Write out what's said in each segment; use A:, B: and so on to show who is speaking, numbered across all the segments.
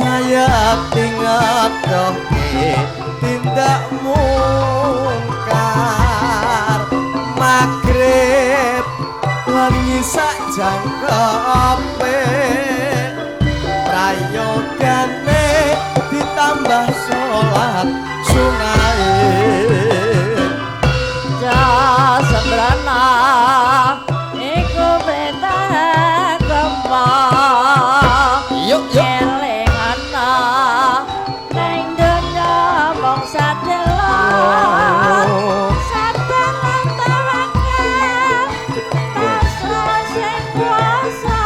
A: saya ingat doke tindak mungkar magrib lan nyisak jangkepe prayogane ditambah sholat sungai
B: Sembrana iku betah kembang
A: yuk
B: elengana ning donya mung sadelok sadelok tawakal pasra sing kuasa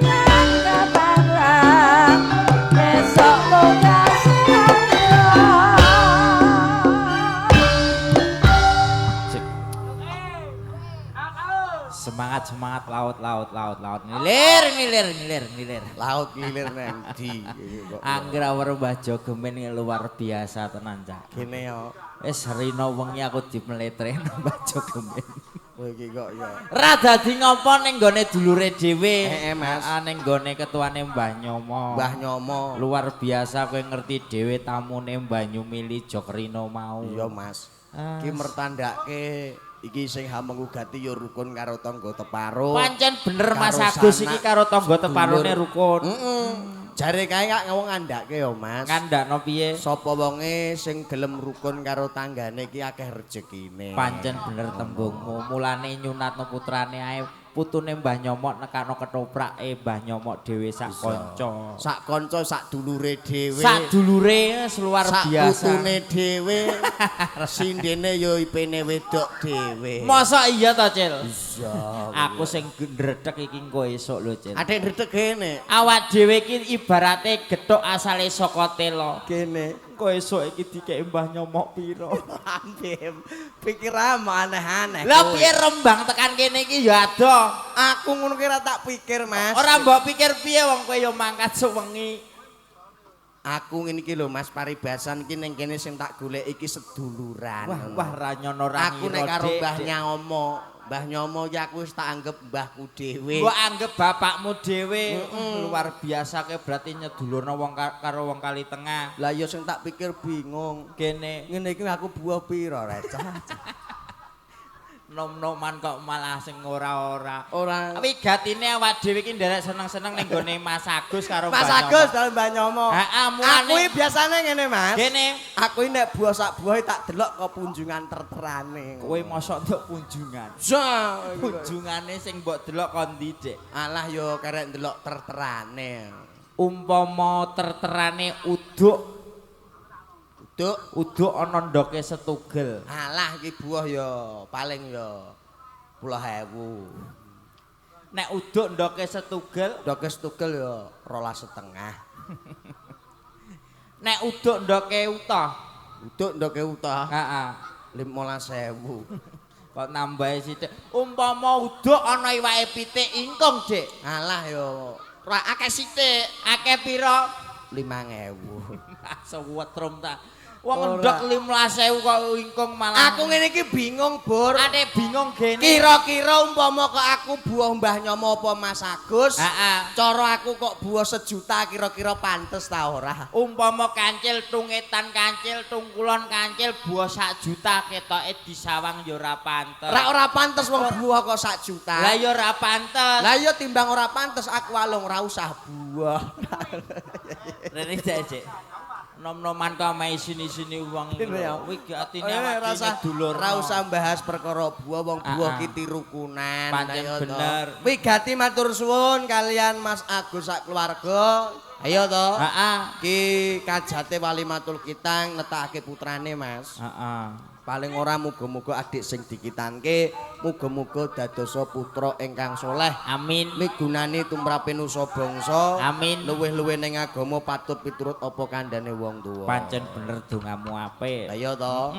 B: nyangka barang besok muga
C: semangat laut ngilir
A: laut ngilir nang di
C: anggra weruh Mbah Jogemen luar biasa tenan cak
A: kene yo
C: wis rino wengi aku dimeletreno Mbah Jogemen
A: kowe iki kok ya
C: ra dadi ngopo ning gone dulure dhewe
A: Mas
C: ning gone ketuane Mbah Nyomo luar biasa kowe ngerti dhewe tamune Banyu Mili Jokrino mau
A: iya Mas iki mertandake iki sing hamengugati ya rukun karo tangga teparo.
C: Pancen bener Mas Agus iki karo tangga teparone rukun.
A: Jare kae kak wong ngandake ya Mas.
C: Ngandakno piye?
A: Sapa wonge sing gelem rukun karo tanggane iki akeh rejekine.
C: Pancen bener tembungmu. Mulane nyunatno putrane ae putune Mbah Nyomok nekano ketoprake Mbah Nyomok dhewe sak kanca.
A: Sak kanca sak dulure dhewe.
C: Sak dulure luar biasa.
A: Sak putune dhewe. Sindene ya ipene wedok dhewe.
C: Masa iya ta, Cil?
A: Iya.
C: Aku sing ndredeg iki engko esuk lho, Cil.
A: Adek ndredeg kene.
C: Awak dhewe iki ibarate gethuk asale saka tela.
A: Kene.
C: Engko esuk iki dikeki Mbah Nyomok pira?
A: Ambem. Pikiranmu aneh-aneh.
C: Lah piye rembang tekan kene iki ya ado.
A: Aku ngono ki ora tak pikir, Mas.
C: Ora mbok pikir piye wong kowe ya mangkat suwengi.
A: Aku ngene iki lho Mas paribasan iki ning kene sing tak golek iki seduluran.
C: Wah ra nyono ra
A: aku nek karo Mbah Nyomo, Mbah Nyomo iki aku wis tak anggap mbahku dhewe.
C: Mbok anggap bapakmu dhewe. Luar biasa kowe berarti nyedulurna wong karo wong Kali Tengah.
A: Lah ya sing tak pikir bingung.
C: Kene
A: ngene iki aku buah pira recah.
C: Nom-noman kok malah sing ora-ora.
A: Ora.
C: Wigatine awak dhewe iki nderek seneng-seneng ning gone Mas Agus karo
A: Mas Agus karo Mbah Nyomo.
C: Heeh,
A: Aku iki biasane ngene Mas.
C: Kene
A: aku iki nek buah sak buah tak delok kok punjungan terterane.
C: Kowe mosok nduk punjungan. Punjungane sing mbok delok kon ndi, Dik?
A: Alah yo kerek ndelok terterane.
C: Umpama terterane uduk ana ndoke setugel.
A: Alah iki buah ya paling ya 10.000.
C: Nek uduk ndoke setugel
A: ya 12,5.
C: Nek uduk ndoke utah.
A: Uduk ndoke utah.
C: Heeh.
A: 15.000.
C: Kok nambahi sithik. Umpama uduk ana iwake pitik ingkung, Dik.
A: Alah ya ora akeh sithik.
C: Akeh pira?
A: 5.000.
C: Sewetrum ta. Wong ndok 15.000 kok ingkung malah.
A: Aku ngene iki bingung, Bur.
C: Ate bingung gene.
A: Kira-kira umpama kok aku buah Mbah Nyomo apa Mas Agus?
C: Heeh.
A: Cara aku kok buah 1 juta kira-kira pantes ta ora?
C: Umpama kancil tungetan kancil tungkulon kancil buah 1 juta ketoke disawang ya ora pantes.
A: Ora pantes wong buah kok 1 juta.
C: Lah ya ora pantes.
A: Lah ya timbang ora pantes aku walung ora usah buah.
C: Rene Cek. Nom-noman kok ame sini-sini wong iki. Iki atine awake dulur.
A: Ora usah bahas perkara buah wong buah ki tirukunan.
C: Pancen bener.
A: Wigati matur suwun kalian Mas Agus sak keluarga. Ayo to.
C: Heeh.
A: Ki kajate walimatul kitang netakake putrane Mas.
C: Heeh.
A: Paling ora muga-muga adik sing dikitanke muga-muga dadosa putra ingkang soleh.
C: Amin.
A: Migunani tumrape nusa bangsa.
C: Amin.
A: Luwih-luwih ning agama patut piturut apa kandhane wong tuwa.
C: Pancen bener dongamu apik.
A: Lah iya to.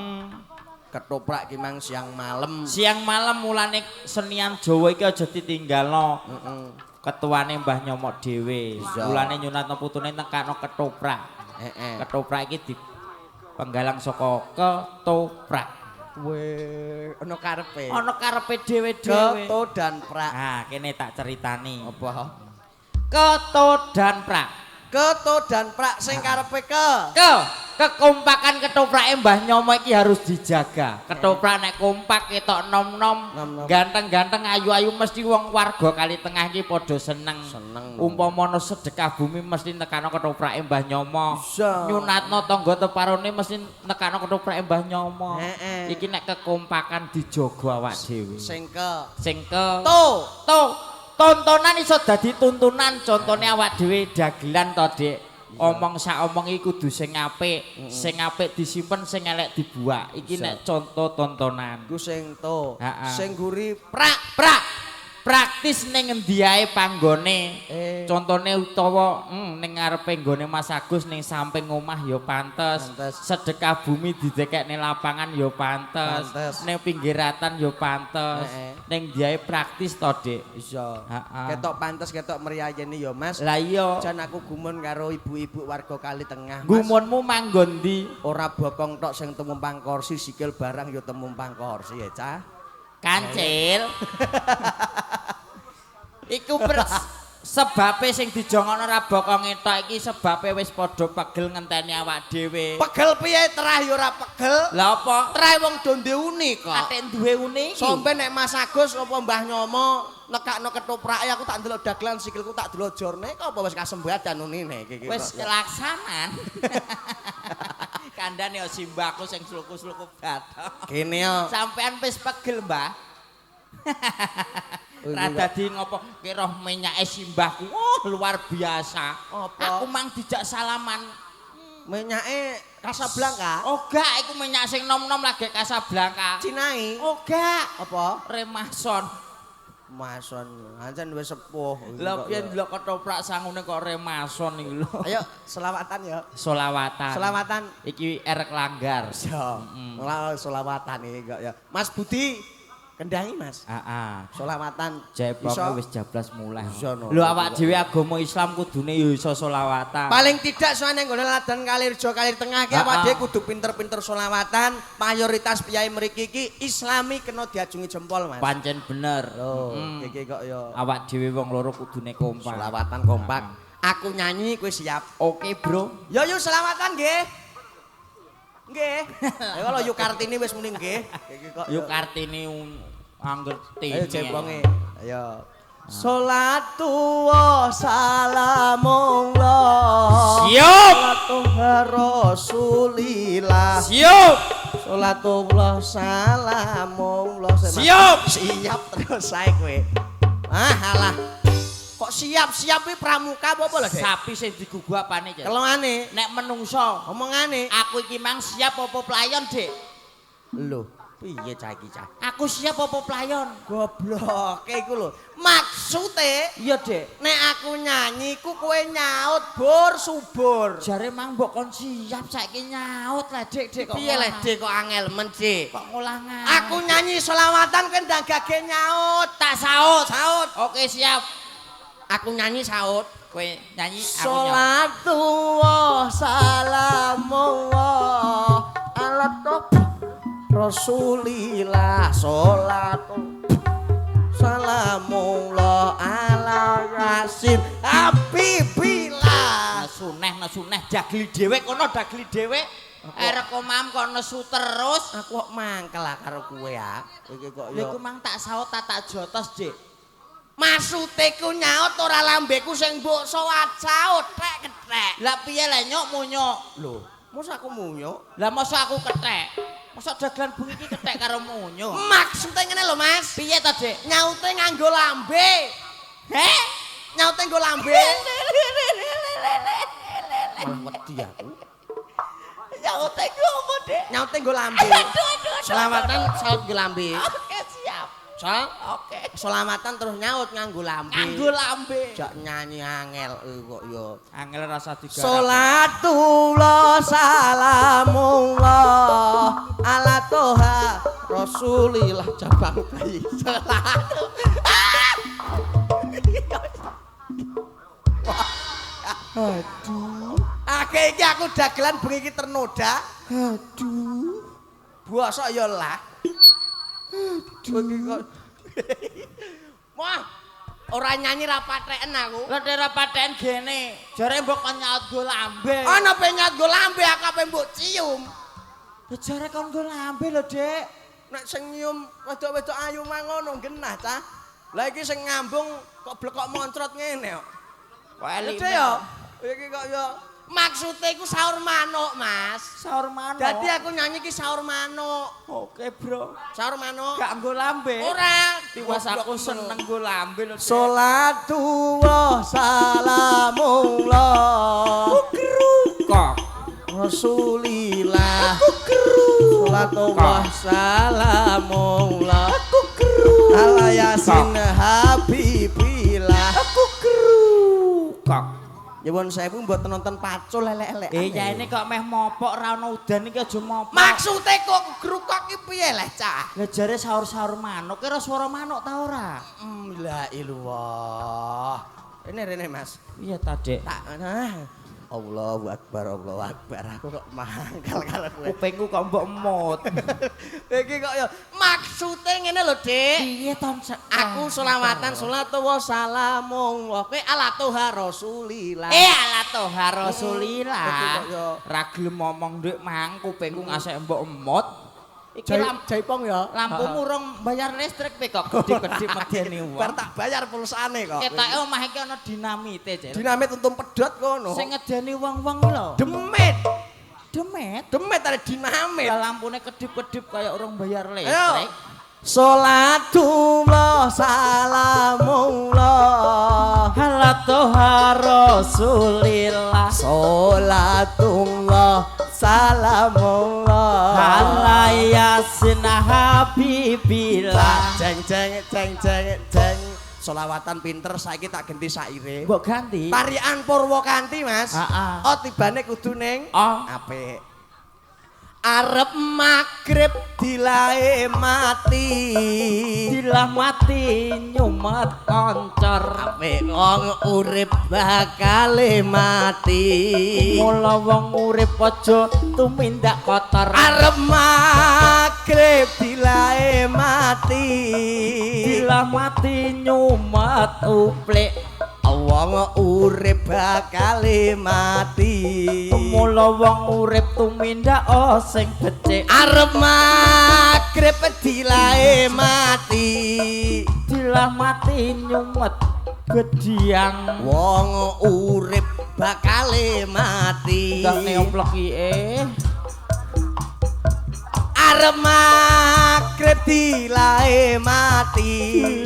A: Ketoprak ki mang siang malam.
C: Siang malam mulane senian Jawa iki aja ditinggalno. Ketuane Mbah Nyomok dhewe. Mulane nyunatno putune nekakno ketoprak. Ketoprak iki di penggalang saka ketoprak.
A: Weh, ana karepe.
C: Ana karepe dhewe-dhewe.
A: Keto dan prak.
C: Nah, kene tak ceritani.
A: Apa?
C: Ketodan prak.
A: Ketodan prak sing karepe
C: Kekompakan ketoprake Mbah Nyomo iki harus dijaga. Ketoprak nek kompak ketok nom-nom, ganteng-ganteng ayu-ayu mesti wong warga Kali Tengah iki padha seneng. Umpama ana sedekah bumi mesti nekano ketoprake Mbah Nyomo. Nyunatno tangga teparone mesti nekano ketoprake Mbah Nyomo. Iki nek kekompakan dijaga awak dhewe. Sing ke tontonan iso dadi tuntunan, contone awak dhewe dagelan to, Dik. Omong sak omong iki kudu sing apik disimpen, sing elek dibuak. Iki nek contoh tontonan.
A: Ku sing to. Sing guri
C: praktis ning endi ae panggone. Contone utawa ning ngarepe nggone Mas Agus ning samping omah ya pantes. Sedekah bumi didekekne lapangan ya pantes. Ning pinggiratan ya pantes. Ning endi ae praktis to, Dik.
A: Iso. Ketok pantes, ketok mriyayene ya, Mas.
C: Lah iya.
A: Jan aku gumun karo ibu-ibu warga Kali Tengah, Mas.
C: Gumunmu manggon ndi?
A: Ora bokong tok sing temumpang kursi, sikil barang ya temumpang kursi ya, Cah.
C: Kancil. Iku sebabe sing dijongokno ora bokong entok iki sebabe wis padha pegel ngenteni awak dhewe.
A: Pegel piye terah ya ora pegel?
C: Lah apa?
A: Terah wong do duwe uni kok.
C: Atik duwe uni iki.
A: Sampe nek Mas Agus apa Mbah Nyomo nekakno ketoprake aku tak ndelok dagelan sikilku tak delojorne kok apa wis kasembadan unine iki.
C: Wis kelaksanan. Kandhane yo simbahku sing sluku-sluku bathok.
A: Kene yo.
C: Sampean wis pegel, Mbah. Rada di ngopo kira menyake simbahku. Oh, luar biasa.
A: Apa?
C: Aku mang dijak salaman.
A: Menyake Casablanca.
C: Oh, gak iku menyak sing nom-nom lagi Casablanca.
A: Cinai.
C: Oh, gak.
A: Apa?
C: Remason.
A: Mason, ancen wis sepuh.
C: Lah piye ndelok ketoprak sangune kok remason iki lho.
A: Ayo selawatan ya.
C: Solawatan.
A: Selawatan.
C: Iki erek langgar.
A: Yo. Selawatan iki kok ya. Mas Budi kendangi Mas.
C: Heeh.
A: Selawatan.
C: Jepong wis jablas mulai. Lho awak dhewe agama Islam kudune ya iso selawatan.
A: Paling tidak soalnya nggone ladan Kalirjo Kali Tengah ki awak dhewe kudu pinter-pinter selawatan. Mayoritas piyai mriki iki Islami kena diajungi jempol Mas.
C: Pancen bener.
A: Lho, iki kok ya.
C: Awak dhewe wong loro kudune kompak.
A: Selawatan kompak. Aku nyanyi kowe siap.
C: Oke, Bro.
A: Yo selawatan nggih. Nggih. Ya kalau Yu Kartini wis muni nggih. Iki kok
C: Yu Kartini angerti.
A: Ayo jebonge. Ayo. Sholatu wa salamullah.
C: Siap.
A: Sholatu Rasulillah.
C: Siap.
A: Sholatullah salamullah.
C: Siap.
A: Siap terus sae kowe. Ah alah. Kok siap-siap iki pramuka apa lho, Dek?
C: Sapi sing digugu apane, Cek?
A: Kelongane.
C: Nek menungso,
A: Omongane.
C: aku iki mang siap apa pelayon, Dik?
A: Lho, piye cah iki, Cah?
C: Aku siap apa pelayon?
A: Goblok iku lho. Maksude
C: Iya, Dek.
A: nek aku nyanyi ku kowe nyaut bur subur.
C: Jare mang mbok kon siap saiki nyaut lah, Dik, kok.
A: Piye leh Dik kok angel men, Dik?
C: Kok ngulangan?
A: Aku nyanyi selawatan kowe ndagake nyaut.
C: tak saut.
A: Saut.
C: Oke, siap.
A: Aku nyanyi saut.
C: Kowe nyanyi aku nyaut.
A: Sholatullah salamullah ala Rasulillah sholatu salamullah ala Yasin Habibillah.
C: Nesuneh dagli dhewe kono dagli dhewe. Arek omam kok nesu terus.
A: Aku kok mangkel karo kowe ya. Iki kok
C: Lha
A: ya.
C: iku mang tak saut tak jotos, Dik.
A: Maksude ku nyaut ora lambeku sing mbok saut kethek.
C: Lah piye lah nyok munyuk?
A: Lho, mosok aku munyuk?
C: Lah mosok aku kethek. Mosok dagelan bengi iki kethek karo munyuk.
A: Maksude ngene lho, Mas.
C: Piye to, Dik?
A: Nyaute nganggo lambe.
C: Heh?
A: Nyaute nggo lambe. Malah wedi aku.
C: Nyaute ku opo, Dik?
A: Nyaute nggo lambe. Selamatan saut nggo lambe.
C: Oke, siap.
A: Soal
C: Oke.
A: selamatan terus nyaut nganggo lambe.
C: Nganggo lambe.
A: Jak nyanyi angel kok yo.
C: Angel rasa digarap.
A: Sholatullah salamullah ala toha Rasulillah cabang bayi. Aduh. Akeh iki aku dagelan bengi iki ternoda. Aduh. Bosok ya lah. Aduh. Wah. Ora nyanyi ra patheken aku.
C: Lah ora paten gene. Jare mbok kon nyaut go lambe.
A: Ana penyat go lambe akape mbok cium.
C: Lah jare kon go lambe lho, Dik.
A: Nek sing nyium wedok-wedok ayu mah ngono genah, Cah. Lah iki sing ngambung kok blekok moncrot ngene kok.
C: Kok elik.
A: Ya. Iki kok ya maksude iku saur manuk, Mas.
C: Saur manuk.
A: Dadi aku nyanyi iki saur manuk.
C: Oke, Bro.
A: Saur manuk.
C: Gak nggo lambe.
A: Ora.
C: Tiwas aku seneng nggo lambe lho.
A: Salatullah salamullah.
C: Kok
A: Rasulillah. Salatullah salamullah. Ala yasin habibillah.
C: kok.
A: Nyuwun sewu mboten nonton pacul elek-elek.
C: Ya ini kok meh mopok ra ono udan iki aja mopok.
A: Maksude kok grukok iki piye leh, Cah?
C: Lah jare sahur-sahur manuk kira swara manuk ta ora?
A: La ilallah. Rene Mas.
C: Iya ta, Dik.
A: Tak Allahu Akbar, Allahu Akbar. Aku kok mangkal karo kowe.
C: Kupingku kok mbok emut.
A: Iki kok ya maksude ngene lho, Dik.
C: Piye to?
A: Aku selawatan salatullah salamullah. Kowe ala toha Rasulillah.
C: Ala toha Rasulillah.
A: Kok ya
C: Ra gelem ngomong Dik mang kupingku ngasek mbok emut. Iki
A: jaipong ya.
C: lampumu urung bayar listrik pe kok kedip-kedip medeni wong.
A: Bar tak bayar pulsane kok.
C: Ketoke omah iki ana dinamite, Cil.
A: Dinamit untung pedhot kono.
C: Sing ngedeni wong-wong iki lho.
A: Demit.
C: Demet
A: Ada dinamit.
C: lah lampune kedip-kedip kaya urung bayar
A: Ayo.
C: listrik.
A: Salatullah salamullah
C: Ala toha Rasulillah.
A: Salatullah salamullah
C: Ala yasin habibillah.
A: Jeng solawatan pinter saiki tak ganti saire.
C: Mbok ganti.
A: Tarian Purwakanti, Mas.
C: Heeh.
A: Oh tibane kudu ning
C: Oh.
A: apik. Arep magrib dilae mati.
C: Dilah mati nyumet koncor.
A: Apik wong urip bakale mati.
C: Mula wong urip aja tumindak kotor.
A: Arep magrib dilae mati.
C: Dilah mati nyumet uplik.
A: Wong urip bakale mati.
C: Mula wong urip tumindak sing becik.
A: Arep magrib dilae mati.
C: Dilah mati nyumet gediang.
A: Wong urip bakale mati.
C: Dak neoplek iki.
A: Arep magrib dilae mati.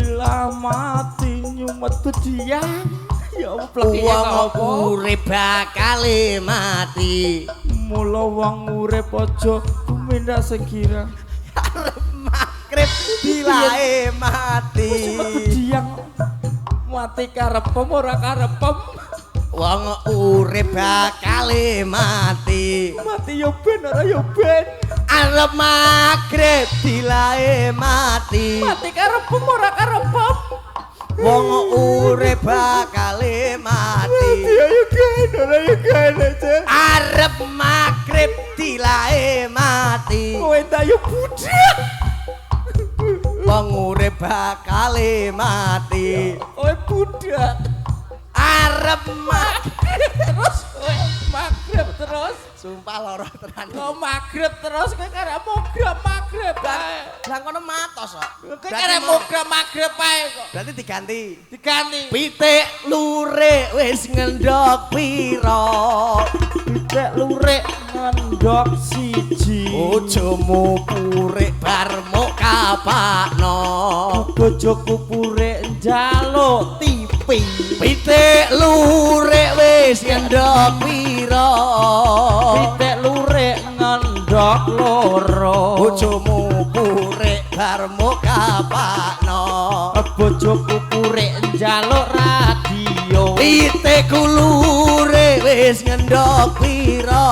C: Dilah mati nyumet gediang. Ya oplek iki
A: Wong
C: apa?
A: urip bakale mati.
C: Mula wong urip aja tumindak sekira.
A: Arep magrib dilae mati.
C: Nyumet gediang. Mati karepem ora karepem.
A: Wong urip bakale mati.
C: Mati yo ben ora yo ben.
A: Arep magrib dilae mati.
C: Mati karepem ora karepem.
A: Wong urip bakale mati.
C: Ayo kan ora yo kan aja.
A: Arep magrib dilae mati.
C: Kowe tak yo budak.
A: Wong urip bakale mati.
C: Kowe budak.
A: Arep magrib
C: Terus kowe magrib terus.
A: sumpah lara tenan.
C: Kowe magrib terus kowe karep magrib ae.
A: Lah kono matos kok.
C: Kowe karep magrib ae kok.
A: Berarti diganti.
C: Diganti.
A: Pitik lurik wis ngendhok pira.
C: Pitik lurik ngendhok siji.
A: Bojomu purik bar mok kapakno.
C: Bojoku purik njaluk tipi.
A: Pitik lurik wis ngendhok pira.
C: Pitik lurik ngendhok loro.
A: Bojomu purik bar mok kapakno.
C: Bojoku purik njaluk radio.
A: Pitik lurik wis ngendhok pira.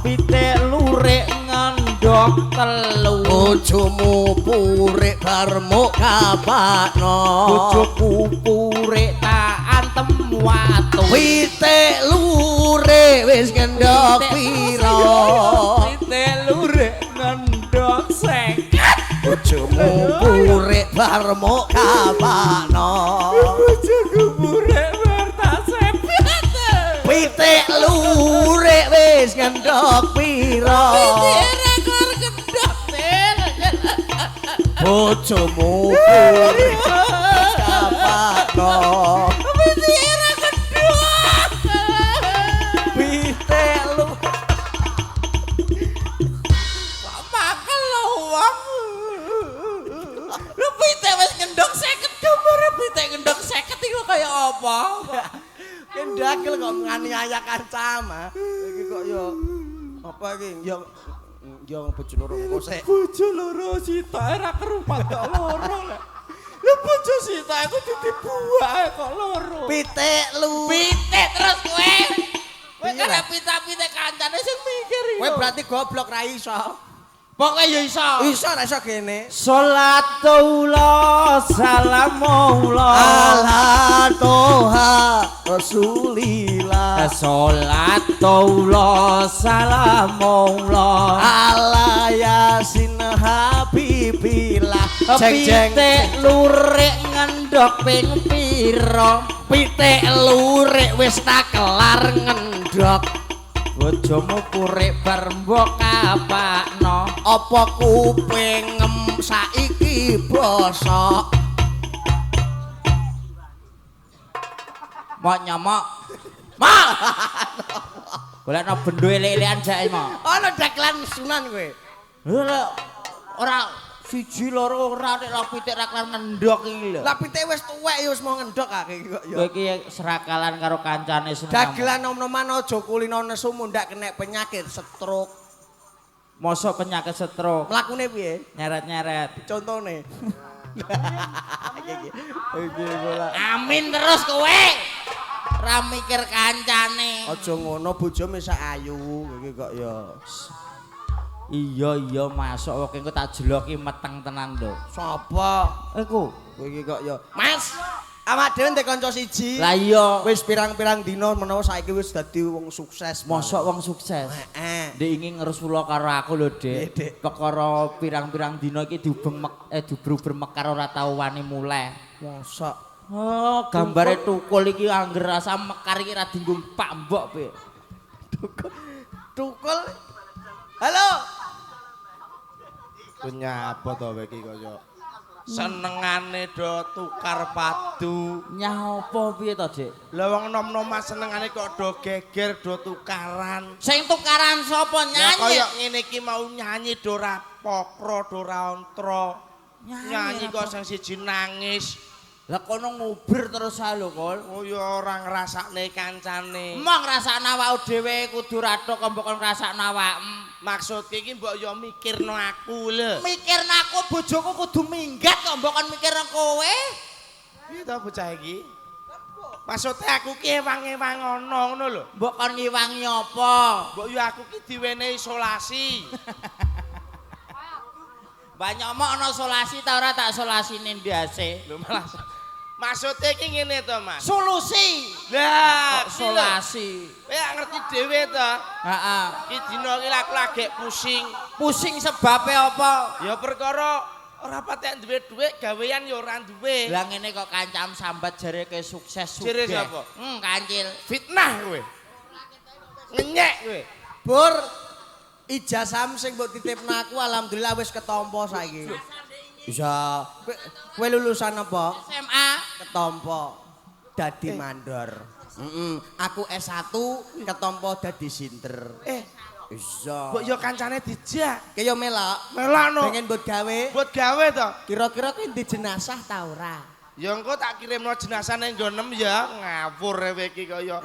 C: Pitik lurik ngendhok telu.
A: Bojomu purik bar mok kapakno.
C: Bojoku purik tak antem watu.
A: Pitik lurik wis ngendhok pira.
C: Pitik lurik ngendhok 50.
A: Bojomu purik bar mok kapakno. ngendhok pira
C: rekor gendhok Til.
A: bojomu kuwi kapakno
C: Pitira gendhok.
A: pitik lu
C: Makan lo wong. Lu pitik wis gendhok 50 gambar pitik gendhok 50 iku kaya apa?
A: kendakil kok nganiaya kancama iki kok yo apa iki yo bojo loro engko sik
C: Bojo loro sita ora kerupat kok loro lek. Lu bojo sita aku dibuak kok loro.
A: pitik lu
C: Pitik terus kowe. Kowe kan pitik-pitik kancane sing mikir
A: kowe berarti goblok ra iso
C: Pokoke ya iso.
A: iso ra iso kene
C: Salatullah salamullah
A: ala toha rasulillah
C: Salatullah salamullah
A: ala yasin habibillah jeng jeng
C: pitik lurik ngendhok ping pira
A: pitik lurik wis tak kelar ngendhok
C: bojomu kurik bar mbok kapakno
A: apa kupingem saiki bosok
C: mok nyomok mak golekno bendo elek-elekan jake mok
A: ana dagelan sunan kowe
C: ora siji loro ora nek lho pitik ra kelar ngendhok iki lho
A: lah pitik wis tuwek ya wis mau ngendhok akeh kok ya
C: kowe iki serakalan karo kancane seneng
A: dagelan nom-noman aja kulino nesu mundak kena penyakit stroke
C: mosok penyakit stroke
A: mlakune piye
C: nyeret-nyeret
A: contone iki bola
C: amin terus kowe ra mikir kancane
A: aja ngono bojomu sak ayu iki kok ya
C: iya masuk oke engko tak jeloki meteng tenan lho
A: sapa
C: iku
A: kowe iki kok ya Mas awak dhewe ndek kanca siji
C: lah iya
A: wis pirang-pirang dina menawa saiki wis dadi wong sukses
C: mosok wong sukses
A: heeh
C: Dek ingin ngersula karo aku lho Dek
A: Dek.
C: perkara pirang-pirang dina iki diuber mekar ora tau wani muleh
A: mosok
C: oh gambare tukul iki angger rasa mekar iki ra dienggo Pak Mbok piye
A: tukul halo
D: punya apa to iki kaya senengane do tukar padu
C: nyah apa piye to Dik
D: lha wong nom-nom senengane kok do geger do tukaran
C: sing tukaran sapa
D: ya
C: nyanyi
D: kaya ngene iki mau nyanyi do ra pokro do ra ontro nyanyi kok sing siji nangis
C: lah kono ngubir terus ae lho Kol
D: oh ya ora ngrasakne kancane
C: mong ngrasakno awakmu dhewe kudu rathok kok mbok ngrasakno awakmu
D: maksudke iki mbok yo mikirno aku lho
C: mikirno aku bojoku kudu minggat kok mbok kon mikirno kowe
D: piye to bocah iki maksudnya aku ki ewang-ewang ngono lho
C: mbok kon ngiwangi apa
D: mbok yo aku ki diwenehi isolasi
C: banyak mok ana solasi ta ora tak solasine ndase
D: lho malah maksudnya iki ngene to Mas
C: solusi
D: lah
C: solasi
D: kowe ngerti dhewe to
C: heeh
D: iki dina iki aku lagi pusing
C: pusing sebabe apa
D: ya perkara ora patek duwe dhuwit gawean ya ora duwe
C: lah ngene kok kancam sambat jare ke sukses
D: Jare
C: sugih
D: sapa?
C: kancil
D: fitnah kowe ngenyek kowe
A: Bur ijazah sing mbok titipno aku alhamdulillah wis ketampa saiki bisa kowe lulusan apa
C: SMA
A: ketampa dadi mandor aku S1 ketampa dadi sinter iya
D: mbok yo kancane dijak
A: kaya melok
D: melakno
A: pengen mbok gawe
D: buat gawe to
A: kira-kira kowe di jenazah ta ora
D: ya engko tak kirimno jenazah ning nggonem ya ngawur kowe iki kaya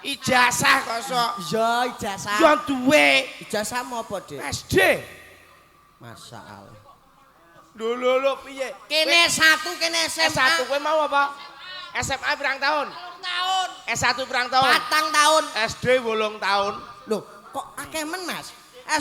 D: ijazah kok sok
A: iya ijazah
D: yo duwe
A: ijazahmu apa Dik
D: SD
A: masyaallah
D: lho piye
A: kene S1 kene SMA
D: S1 kowe mau apa SMA pirang tahun
C: tahun
D: S1 pirang tahun
A: 4 tahun
D: SD 8 tahun
A: loh kok akeh men Mas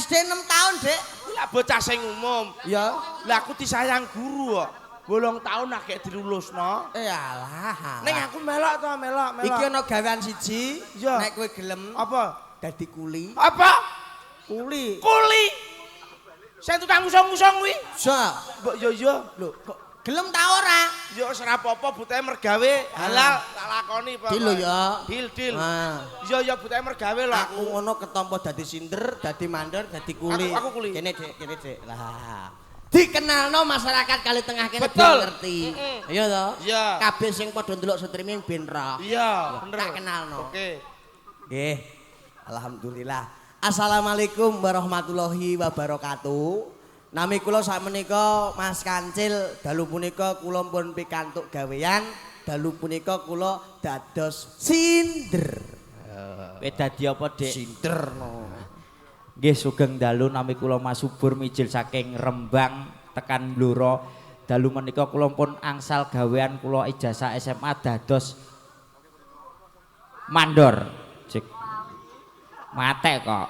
A: SD 6 tahun Dek
D: lah bocah sing umum
A: ya
D: lah aku disayang guru kok 8 tahun agek dilulusno
A: alah
D: ning aku melok to melok
A: iki ana gawean siji
D: Iya.
A: nek kowe gelem
D: apa
A: dadi kuli
D: apa
A: kuli
D: kuli sing tukang musong-musong kuwi
A: sa
D: mbok yo yo
A: lho kok Gelem ta ora?
D: Ya wis ora apa-apa butahe mergawe halal tak lakoni pokoke.
A: Dil lho ya.
D: Dil.
A: Ah.
D: Ya butahe mergawe lho
A: Aku ngono ketampa dadi sinder, dadi mandor, dadi kuli.
D: Aku kuli.
A: Kene Dik. Lah. Dikenalno masyarakat Kali Tengah kene
D: Betul.
A: ngerti. Iya to?
D: Iya.
A: Kabeh sing padha ndelok streaming ben roh.
D: Iya, bener.
A: Tak kenalno.
D: Oke.
A: Nggih. Alhamdulillah. Assalamualaikum warahmatullahi wabarakatuh. Nami kula sakmenika Mas Kancil, dalu punika kula pun pikantuk gawean, dalu punika kula dados sinder.
C: Kowe dadi apa, Dik?
A: Sinder no.
C: Nggih sugeng dalu nami kula Mas Subur mijil saking Rembang tekan Blora. Dalu menika kula pun angsal gawean kula ijazah SMA dados mandor. Cek. Mate kok.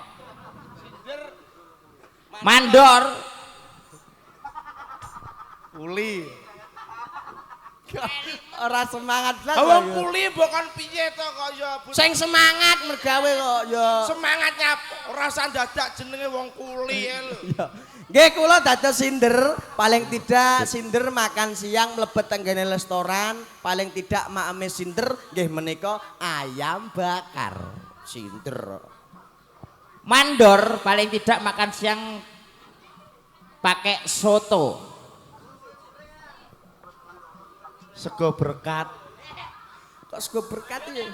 C: Mandor.
D: Kuli.
A: Ora semangat blas.
D: Wong kuli bukan piye to kok ya.
A: Sing semangat mergawe kok ya.
D: Semangatnya ora usah dadak jenenge wong kuli lho.
A: Nggih kula dados sinder, paling tidak sinder makan siang mlebet tenggene restoran, paling tidak maeme sinder nggih menika ayam bakar. Sinder.
C: Mandor paling tidak makan siang pakai soto.
D: Sego berkat.
A: Kok sego berkat ya?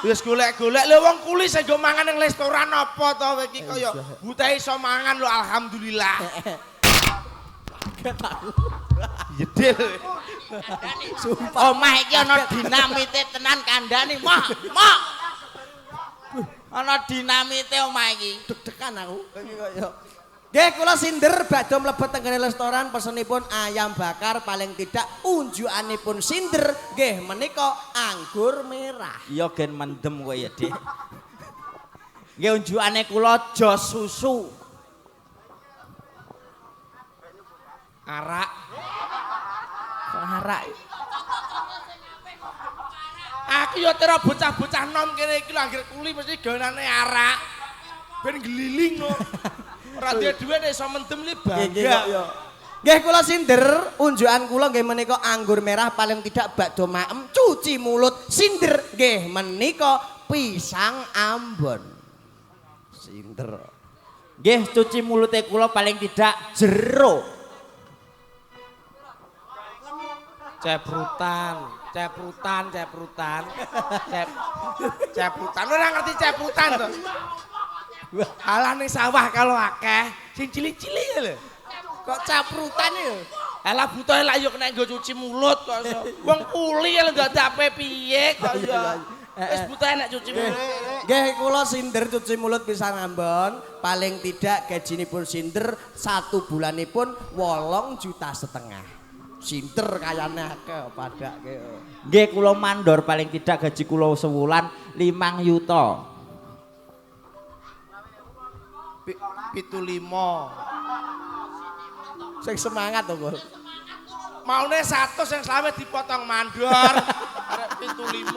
D: Wis golek-golek lho wong kuli sing go mangan ning restoran apa to kowe iki kaya butahe iso mangan lho alhamdulillah. Yedil.
C: Omah iki ana dinamite tenan kandhane, Mak. Ana dinamite omah iki.
A: Deg-degan aku. Iki kaya. Nggih kula sinder badhe mlebet tenggene restoran pesenipun ayam bakar paling tidak unjukanipun sinder nggih menika anggur merah.
C: Iya gen mendem kowe ya, Dik. Nggih unjukane kula jos susu.
D: Arak.
A: Arak.
D: Aku ya tera bocah-bocah nom kene iki lho anggere kuli mesti gawenane arak. Ben ngeliling kok. Ora duwe dhuwit iso mendem li bangga.
A: Nggih kula sinder, unjukan kula nggih menika anggur merah paling tidak bakdo maem, cuci mulut sinder nggih menika pisang Ambon. Sinder.
C: Nggih cuci mulute kula paling tidak jero.
D: Ceprutan. Ora ngerti ceprutan to. Alane sawah kalau akeh sing cilik-cilik lho.
A: Kok caprutan ya?
D: Alah butuhe lak yo kena nggo cuci mulut kok. Wong kuli lho ndadape piye kok yo. Wis butuhe nek cuci mulut.
A: Nggih kula sinder cuci mulut pisang Ambon, paling tidak gajinipun sinder 1 bulanipun 8,5 juta. Sinder kayane akeh padake.
C: Nggih kula mandor paling tidak gaji kula sewulan 5 yuta.
D: 75.
A: Sing semangat to, Bos.
D: Maune 100 yang selama dipotong mandor. Arek 75.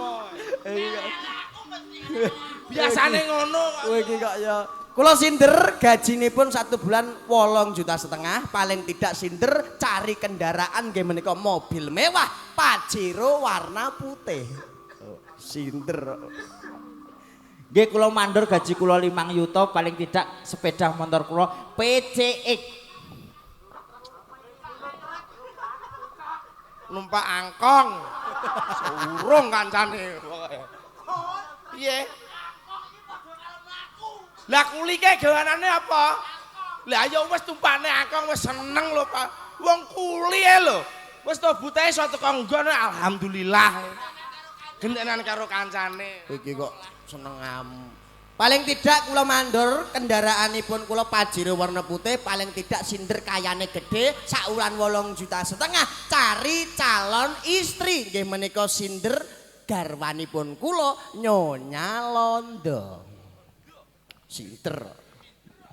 D: Biasane ngono.
A: Kowe iki kok ya. Kula sinder gajinipun 1 bulan 8,5 juta, paling tidak sinder cari kendaraan nggih menika mobil mewah Pajero warna putih. Sinder.
C: Nggih kula mandor gaji kula 5 yuta paling tidak sepeda motor kula PCX.
D: Numpak angkong. Surung kancane pokoke. Piye? Lah kuli ke gawanane apa? Lah ya wis tumpane angkong wis seneng lho Pak. Wong kuli lho. Wis to butahe iso teko nggon alhamdulillah. Gentenan karo kancane.
A: Iki kok seneng paling tidak kula mandor kendaraanipun kula Pajero warna putih paling tidak sinder kayane gede saulan 8,5 juta cari calon istri nggih menika sinder garwanipun kula Nyonya Londo. Sinder.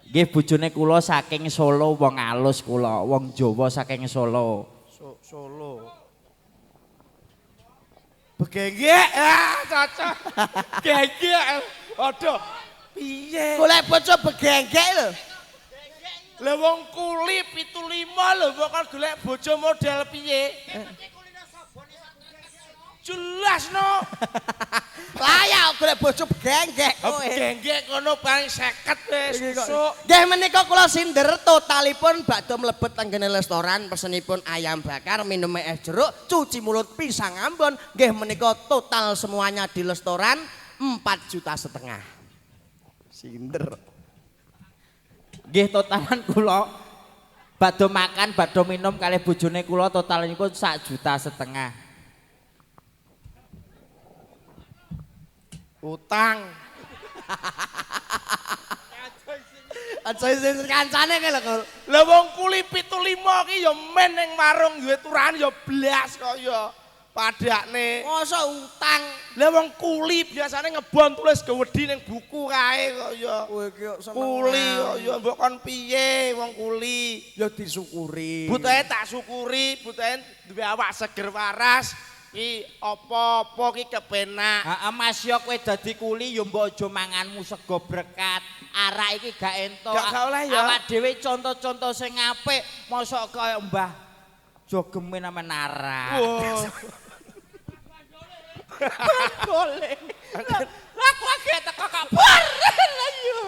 C: Nggih bojone kula saking Solo wong alus kula, wong Jawa saking Solo.
D: Solo. Begengek cocok. Gegek. Aduh. Piye?
A: Golek bojo begengek lho.
D: Lah wong kuli 75 lho kok golek bojo model piye? Jelas no.
A: Lah ya golek bojo genggek kowe.
D: Genggek kono paling 50 wis susuk.
A: Nggih menika kula sinder totalipun bakdo mlebet tenggene restoran pesenipun ayam bakar, minum es jeruk, cuci mulut pisang Ambon. Nggih menika total semuanya di restoran 4,5 juta. Sinder.
C: Nggih totalan kula badhe makan, badhe minum kalih bojone kula totalanipun 1,5 juta.
D: Utang.
A: Aja sing kancane ki lho, Kul.
D: Lah wong kuli 75 ki ya men ning warung duwe turahan ya blas kaya padakne.
A: Masa utang.
D: Lah wong kuli biasane ngebon tulis gewedi ning buku kae kaya.
A: Kowe ki kok seneng.
D: Kuli kaya mbok kon piye wong kuli.
A: Ya disyukuri.
D: Butahe tak syukuri, butahe duwe awak seger waras. Ki apa-apa ki kepenak.
C: Heeh Mas yo kowe dadi kuli yo mbok aja manganmu sego berkat. Arak iki gak entuk.
D: Gak oleh ya.
C: Awak dhewe contoh-contoh sing apik, mosok kaya Mbah Jogeme namen arak.
D: Wah.
C: Boleh. Lah kok gak teko kok bar. Lah yo.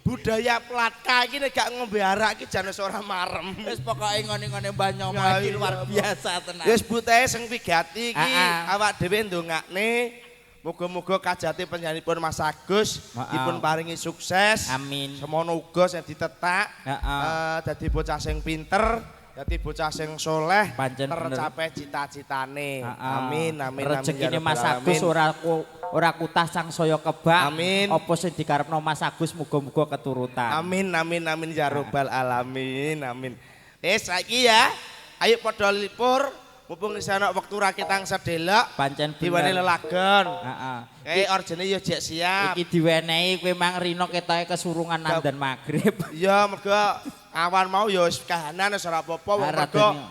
D: Budaya Platka iki nek gak ngombe arak iki jan wis ora marem.
C: Wis pokoke ngene-ngene Mbah Nyomo
D: Ya,
C: iki
D: iya,
C: luar biasa tenan.
D: Wis butahe sing wigati iki
C: Ah,
D: awak dhewe ndongakne muga-muga kajati panjenenganipun Mas Agus dipun paringi sukses.
C: Amin.
D: Semono uga sing ditetak
C: Heeh.
D: dadi bocah sing pinter, dadi bocah sing soleh,
C: Pancen bener.
D: tercapai cita-citane.
C: Heeh.
D: Amin amin amin.
C: Rezekine
D: ya
C: Mas
D: Rabbal
C: Agus
D: alamin.
C: ora kutah sangsaya kebak.
D: Amin.
C: Apa sing dikarepno Mas Agus muga-muga keturutan.
D: Amin amin amin ya Rabbal alamin. Amin. Saiki ya, ayo padha lipur. Mumpung isih ana wektu rakitang sedelok.
C: Pancen
D: Diweni
C: bener.
D: lelagon.
C: Heeh.
D: Kayak orjene ya jek siap.
C: Iki diwenehi kowe mang rino ketoke kesurungan nandan magrib.
D: Iya mergo awan mau ya wis kahanan wis ora apa-apa wong
C: Ora
D: mergo
C: dene.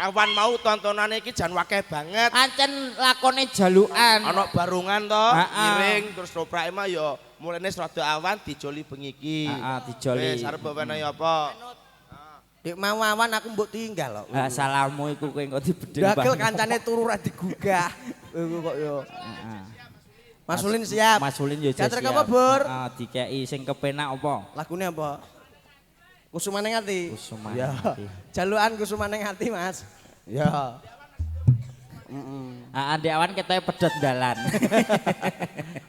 D: awan mau tontonane iki jan akeh banget.
C: Ancen lakone jalukan.
D: Ana barungan to,
C: Heeh.
D: miring terus roprake mah ya mulane rada awan dijoli bengi iki.
C: Heeh, dijoli.
D: Wis arep wenehi apa?
A: Dik mau awan aku mbok tinggal kok.
C: Lah salammu iku kowe engko dibedhe.
A: Dagel kancane turu ra digugah. Kowe kok yo.
C: Heeh.
A: Mas Ulin siap.
C: Mas Ulin yo
A: Jantrek
C: siap.
A: apa, Bur?
C: Heeh, dikeki sing kepenak apa?
A: Lagune apa? Kusumane ngati.
C: Kusumane
A: Ya.
C: Ngati.
A: Jalukan kusumane ngati, Mas. Ya.
C: Heeh, ndek awan ketoke pedhot dalan.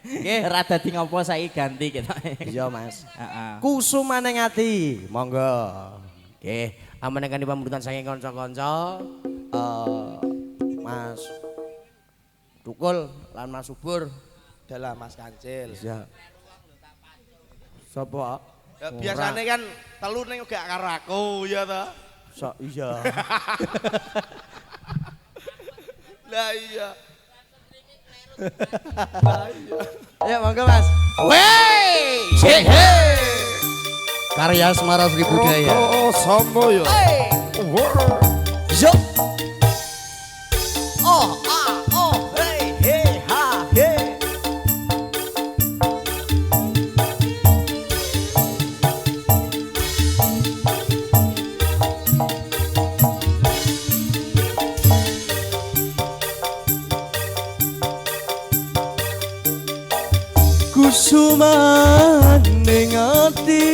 C: Nggih, ora dadi ngopo saiki ganti ketoke.
A: Iya, Mas.
C: Heeh.
A: Kusumane ngati. Monggo. Nggih, amanengane pamrutan saking kanca-kanca. Mas Tukul lan Mas Subur.
D: Dalah Mas Kancil.
A: Iya. Sapa?
D: Ya, biasane kan telu ning gak karo aku ya to.
A: Iya.
D: Lah iya.
A: Ayo monggo Mas. Wey! Hey! Karya Semara Sri Budaya.
D: Oh, somo yo.
A: Yo. Oh, hey, hey, ha, hey. Kusumaning ati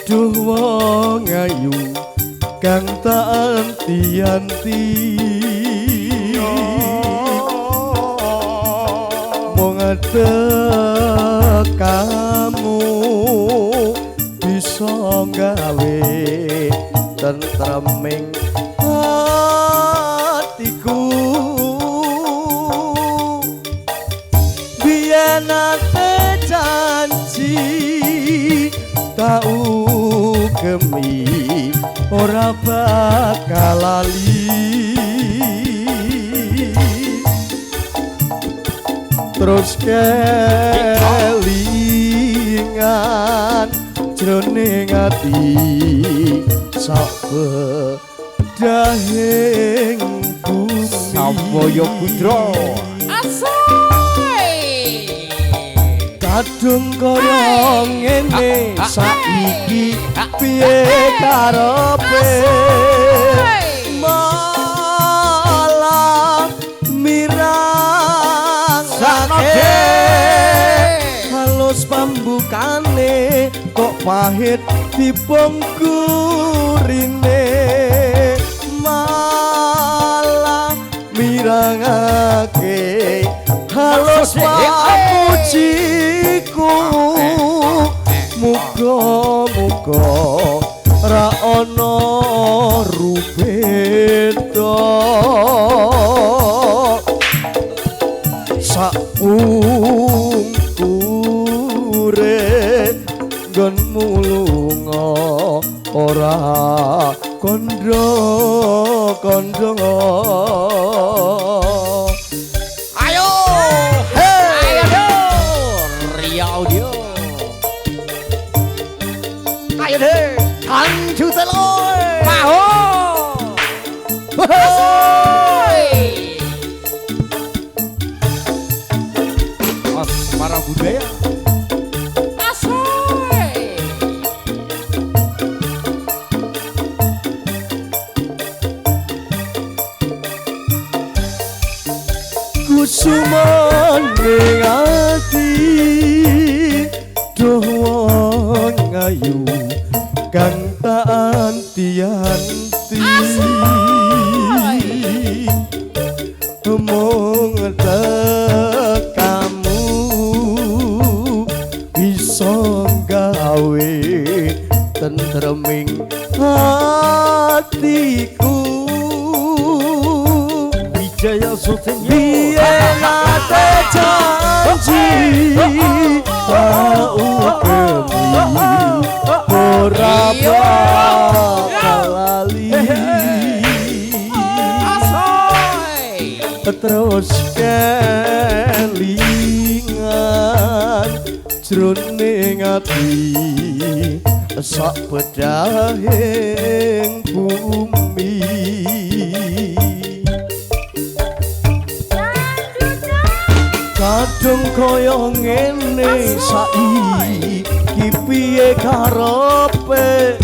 A: duh wong ayu kang tak anti-anti mong ada kamu bisa gawe tentreming hatiku biyen ate janji tak ugemi ora bakal lali terus kelingan jroning ati sak bedahing bumi
C: Samboyo Putra.
E: kadung kaya ngene saiki piye karepe malah mirangake halus pambukane kok pahit dipungkurine malah mirangake halus pamujiku muga-muga ra ana rubeda saungkure nggonmu lunga ora kandha-kandha
C: Ayo, ayo, Ria Audio.
E: ayo deh kanju telur
C: Maho.
E: asmara budaya kusumane ati doh ngayu kang tak anti-anti mung kamu bisa gawe tentreming hatiku Wijaya Sutinyo biye ngate janji tau kemi ora bakal lali terus kelingan jroning ati sak bedahing bumi kadung kaya ngene saiki piye karepe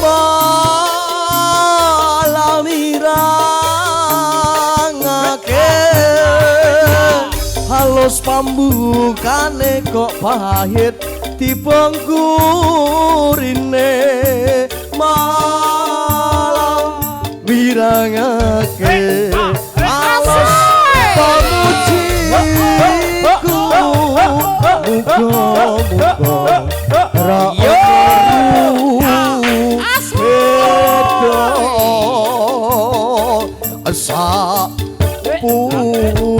E: malah mirangake halus pambukane kok pahit dipungkurine malah mirangake halus pamujiku muga-muga ra asa pungkure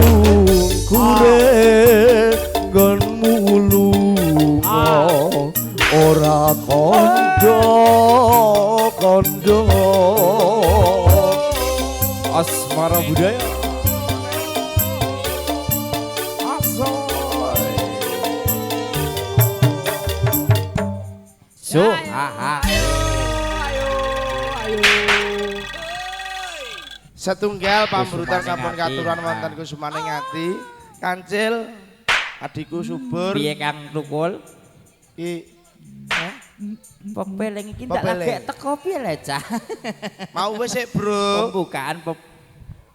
E: nggonmu lunga ora kandha-kandha asmara budaya
C: So, ha.
D: Setunggal pamrutan sampun
C: Ngati.
D: katuran wonten kusumaning ati Kancil adikku subur
C: Piye Kang Tukul?
D: iki
C: Pepeling iki ndak
D: Pepeling.
C: lagi teko piye le, Cah?
D: mau wis sik bro
C: Pembukaan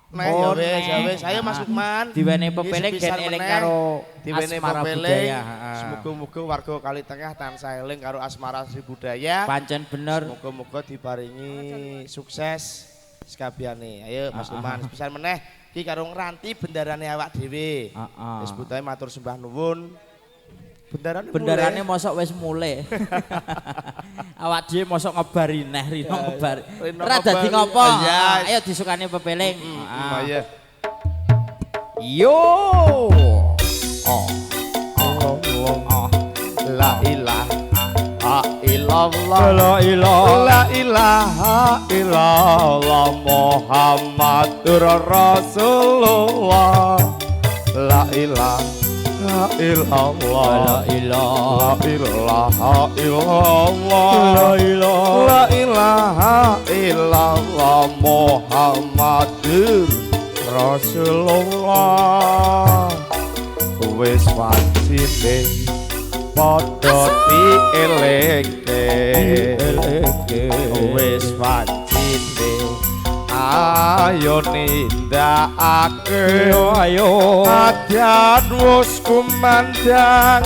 D: Nah, ya wis, ayo Mas Lukman.
C: Diwene pepeling
D: Sepisan
C: gen eling
D: meneh.
C: karo
D: Diwene
C: Asmara
D: pepeling.
C: Budaya.
D: Semoga-moga warga Kali Tengah tansah eling karo Asmara Sri Budaya.
C: Pancen bener.
D: Moga-moga diparingi sukses sekabehane. Ayo Mas Lukman, sepisan meneh iki karo ngranti bendarane awak dhewe. Wis butahe matur sembah nuwun.
C: Bendarane mosok wis mulai. Awak dhewe mosok ngebari neh Rino ngebari. Ora dadi ngopo? Ayo disukani pepeling.
D: Ayo.
C: Yo.
D: La ilaha illallah.
E: La ilaha illallah Muhammadur Rasulullah. La ilaha illallah.
C: La ilaha
E: illallah. La ilaha illallah Muhammadur Rasulullah. Wis wajib padha dielingke wis pancine ayo nindakake ayo adyan wis kumandang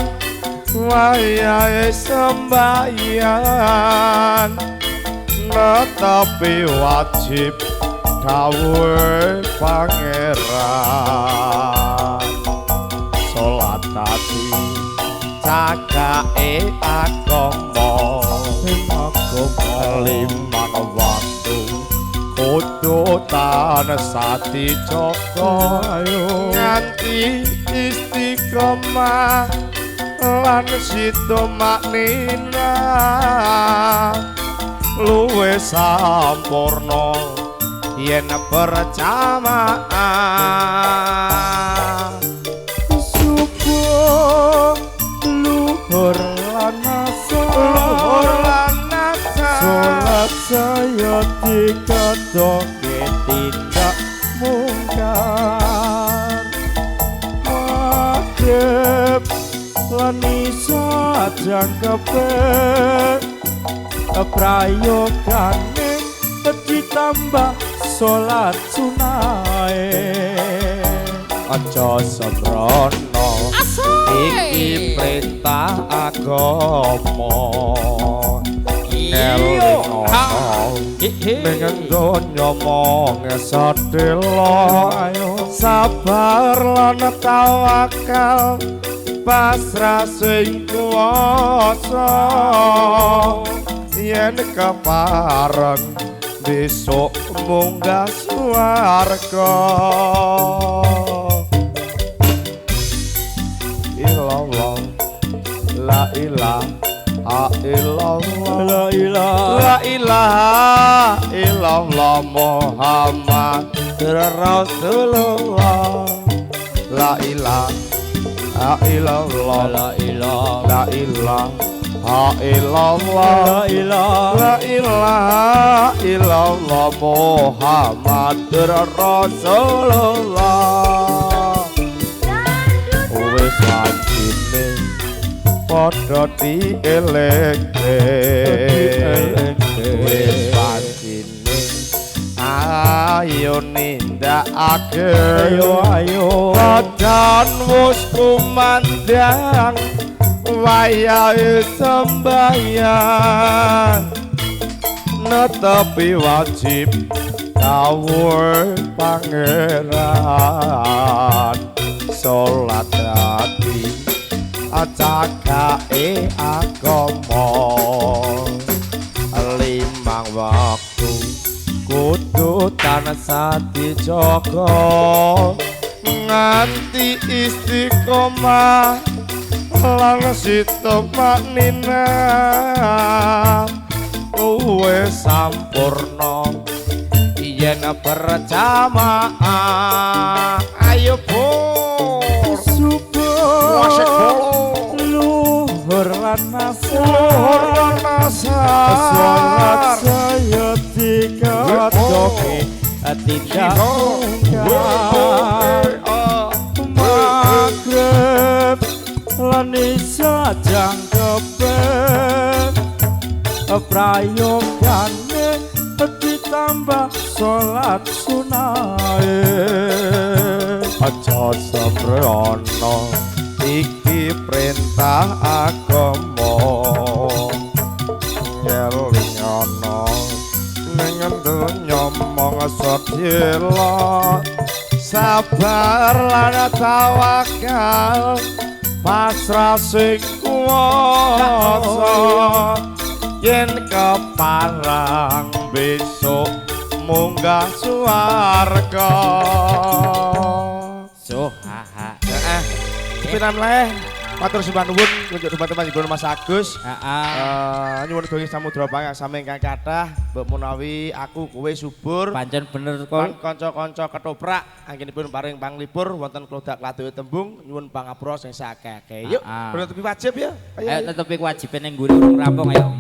E: wayahe sembahyang netapi wajib dawuhe pangeran salat ati cakake agama limang waktu kudu tansah dijaga nganti istiqomah lan sida maknina luwih sampurna yen berjamaah subuh luhur lan salat saya dikatoke tindak mungkar maghrib lan isa jangkepe prayogane ditambah salat sunahe aja sembrono iki perintah agama elingono dengan donya mong sadelo sabar lan tawakal pasrah sing kuwasa yen kepareng besok munggah swarga ilallah la ilaha illallah la ilaha illallah Muhammad Rasulullah la ilaha illallah la ilaha illallah la ilaha illallah Muhammad Rasulullah wis wajibne padha dieleke wis wajibne ayo nindakake ayo dan wis kumandang wayahe sembahyang netepi wajib dawuhe pangeran salat ati acakake agama limang waktu kudu tansah dijaga nganti istiqomah lan sita maknina luwih sampurna yen berjamaah ayo pur subuh luhur lan asar salat saya dikatoke tidak mungkar maghrib lan isa jangkepe prayogane ditambah salat sunahe aja sembrono iki perintah agama elingono ning donya mong sedhela sabar lan tawakal pasrah sing kuwasa yen keparang besok munggah swarga
C: haha
D: Pinan leh matur sembah nuwun kunjuk teman-teman Ibu Mas Agus. Nyuwun gungi samudra pangak sami ingkang kathah, mbok menawi aku kowe subur.
C: Pancen bener kok.
D: Kanca-kanca ketoprak anggenipun paring panglipur wonten klodak Kladoyo Tembung nyuwun pangapura sing sakake. Yuk, netepi wajib ya.
C: Ayo netepi kewajiban ning nggone urung rampung ayo.